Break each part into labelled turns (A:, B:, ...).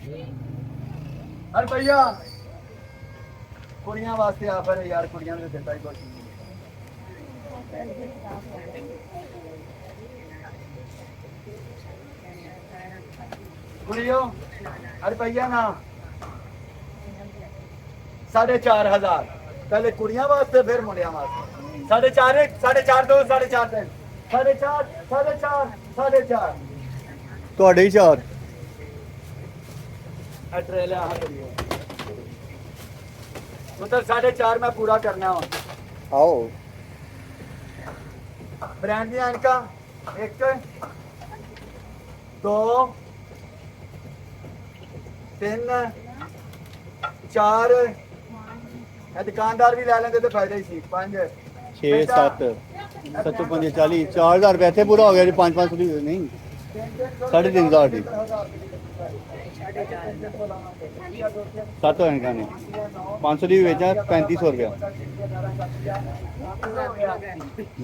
A: अरे भैया कुड़ियां वास्ते ऑफर है यार, कुड़ियां ने देता ही कुछ नहीं। कुड़ियों अरे भैया ना 4,500 पहले कुड़ियां वास्ते फिर मुंडियां वास्ते। 4.5 4.5 2 4.5 3 4.5
B: ਤੁਹਾਡੇ ਹੀ ਚਾਰ।
A: ट्रेलर हाँ करिए मतलब 4.5 मैं पूरा करना हूँ।
B: आओ
A: ब्रांड दी इनका 1 2 3 4 दुकानदार भी ले लेंगे तो फायदा ही सी 5
B: 6 7 7 5 40 4,000 रुपये ਇੱਥੇ ਪੂਰਾ ਹੋ ਗਿਆ ਜੀ 500 ਦੀ ਨਹੀਂ 3,500 ਦੀ 7 ਹੋਣ ਕਾਨੇ 500 ਦੀ ਵੇਚਾਂ 3,500 रुपया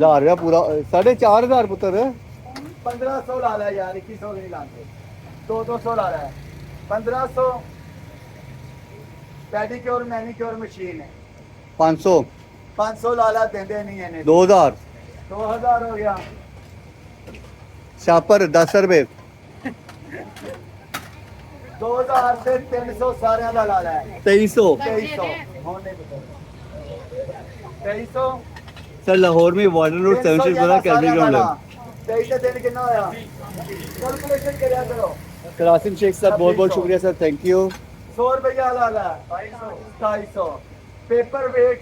B: 1000 रुपया पूरा 4,500 पुत्र
A: 1500 ला ला यार 2100 नहीं लाते 200 ला रहा है 1500 पेडिक्योर मैनिक्योर मशीन है
B: 500
A: 500 ला ला देंदे नहीं है
B: 2000
A: 2000 हो गया
B: शापर 10 रुपये
A: 2000 से 300 सारे का ला ला है
B: 2300
A: 2300 होने 2300
B: सर लाहौर में वाटर रोड 7 स्ट्रीट पर कैलरी ग्राउंड है
A: 23 दिन कितना होया कैलकुलेशन करया करो।
B: करासिम शेख सर बहुत बहुत शुक्रिया सर थैंक यू
A: 100 रुपया ला ला 250 पेपर वेट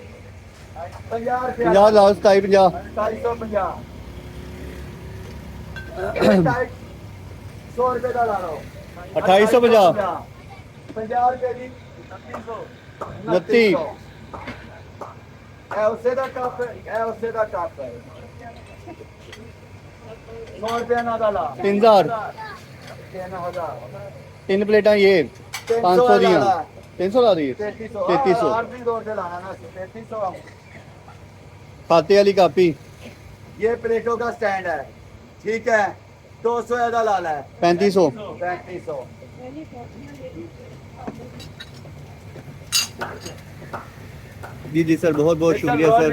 A: 50 रुपया
B: 50 लाओ 27
A: 250 100 रुपये का ला लो
B: 2850
A: 50 रुपये की
B: 29
A: उसे का कप है उसे का कप है 100 रुपया ना डाला
B: 3000
A: 3000
B: तीन प्लेटा ये 500 दिया 300 ला दी
A: 3300 आरती दौर से लाना ना 3300
B: खाते वाली कापी
A: ये प्लेटों का स्टैंड है ठीक है 200 का लाला है
B: 3500
A: 3500
B: जी जी सर बहुत बहुत शुक्रिया सर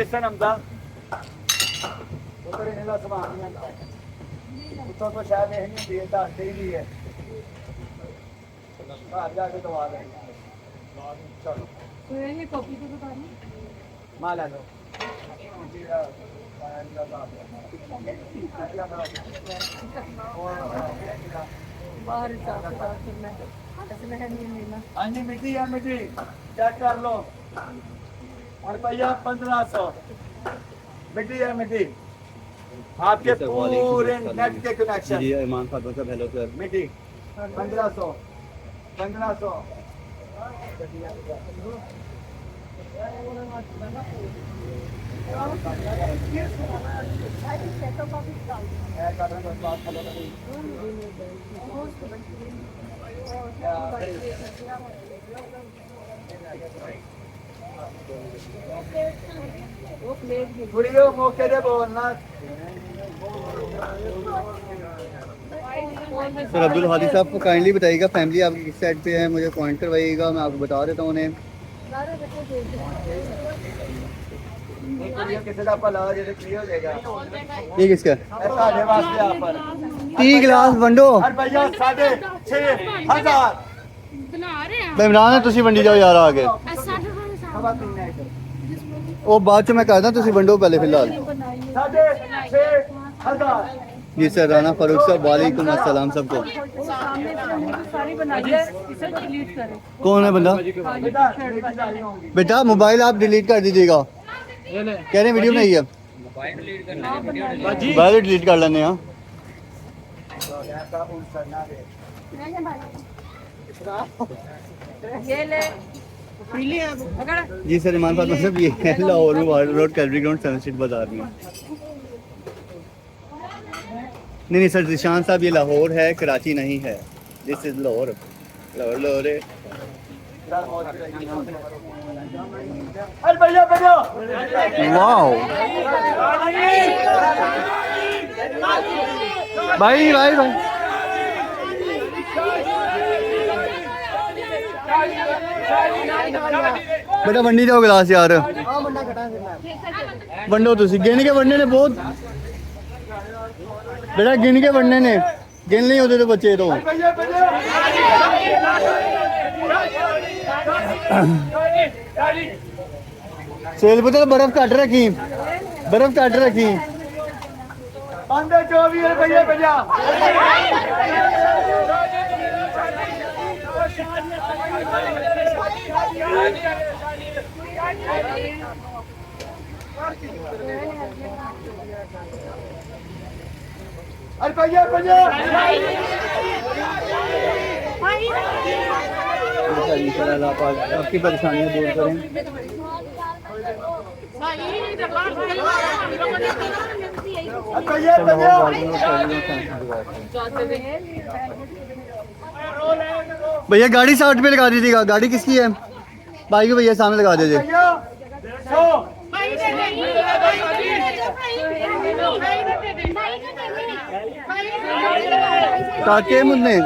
A: तो शायद नहीं दिए दस ही है घर जाके दवा देंगे चलो मां ले लो हाँ जी मिट्टी है मिट्टी चेक कर लो और भैया 1500 मिट्टी है मिट्टी आपके पूरे नेट के कनेक्शन
B: जी ईमान खातून साहब हेलो सर
A: मिट्टी 1500 1500 कुड़ियों मौके दे बोलना
B: सर अब्दुल हादी साहब को काइंडली बताइएगा फैमिली आपकी किस साइड पे है मुझे पॉइंट करवाइएगा मैं आपको बता देता हूँ उन्हें ये किसका 30 गिलास वंडो इमरान है तुसी वंडी जाओ यार आगे वो बाद च मैं कहता तुसी वंडो पहले फिलहाल जी सर राना फारूक साहब वालेकुम अस्सलाम सबको कौन है बंदा बेटा मोबाइल आप डिलीट कर दीजिएगा कह रहे वीडियो नहीं है मोबाइल डिलीट कर लेने हाँ जी सर ईमान फातमा साहब ये है लाहौर में water road calorie ground 7 street बाजार में नहीं सर जिशान साहब ये लाहौर है कराची नहीं है दिस इज लाहौर लाहौर लाहौर है वाओ भाई भाई भाई बेटा वंडी जाओ गिलास यार वंडो तुसी गिन के वंडे ने बहुत बेटा गिन के वंडे ने गिन नहीं होते तो बच्चे तो सेल पुत्र बर्फ कट रखी
A: पंद्रह 24 रुपये 50 रुपये 50
B: आपकी परेशानियां दूर करें भैया गाड़ी 60 पे लगा दीजिएगा गाड़ी किसकी है भाई को भैया सामने लगा दीजिए काके मुन्ने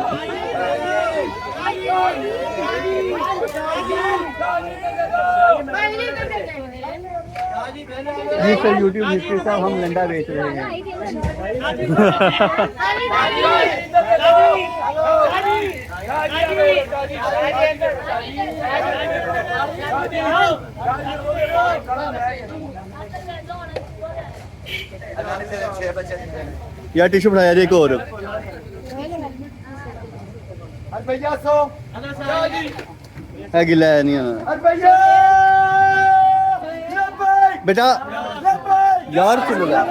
B: जी सर यूट्यूब हिस्ट्री साहब हम लंडा बेच रहे हैं यार टिश्यू बढ़ाया जाए एक और
A: रुपया 100
B: है गिला है नहीं है
A: रुपया
B: बेटा यार सुनो यार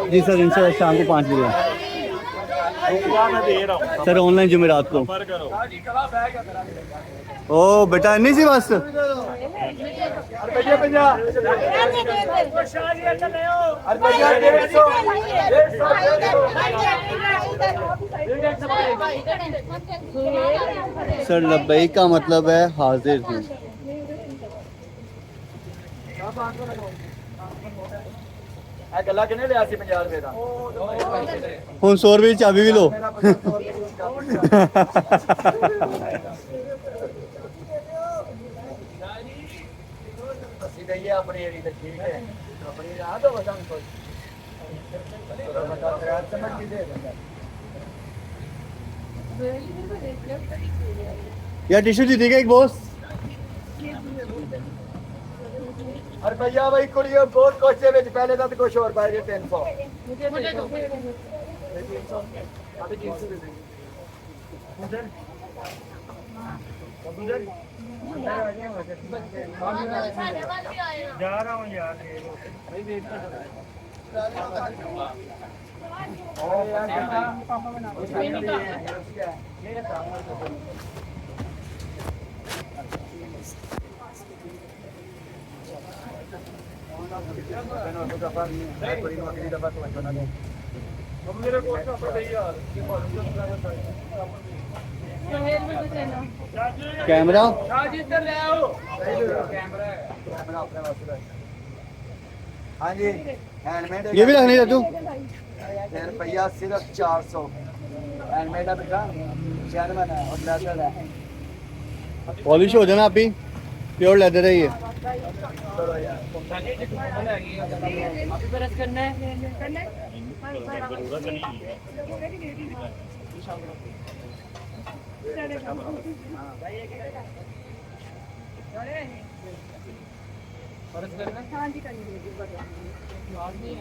B: जी सर इनसे शाम को 5 बजे सर ऑनलाइन जुमेरात को ओ बेटा नहीं सी बस
A: रुपया 50
B: सर लब्बई का मतलब है हाजिर हूँ
A: गला किने लिया 50 रुपए का
B: हूँ 100 रुपये की चाबी भी लो
A: ये अपनी एरी तक ठीक है अपनी रात हो बस हमको समझ के दे
B: यार टिश्यू दी थी एक बॉस
A: रुपया भाई कुड़ियों बहुत कोचे ਵਿੱਚ पहले तो कुछ और पाए 300 मुझे दो अभी 300 दे देंगे जा रहा हूँ यार
B: कैमरा
A: हाँ जी हैंडमेड
B: ये भी रखनी है तू
A: रुपया सिर्फ 400 हैंडमेड है बेटा जर्मन है और लेदर है
B: पॉलिश हो जाना अभी प्योर लेदर है ये
C: हाँ जी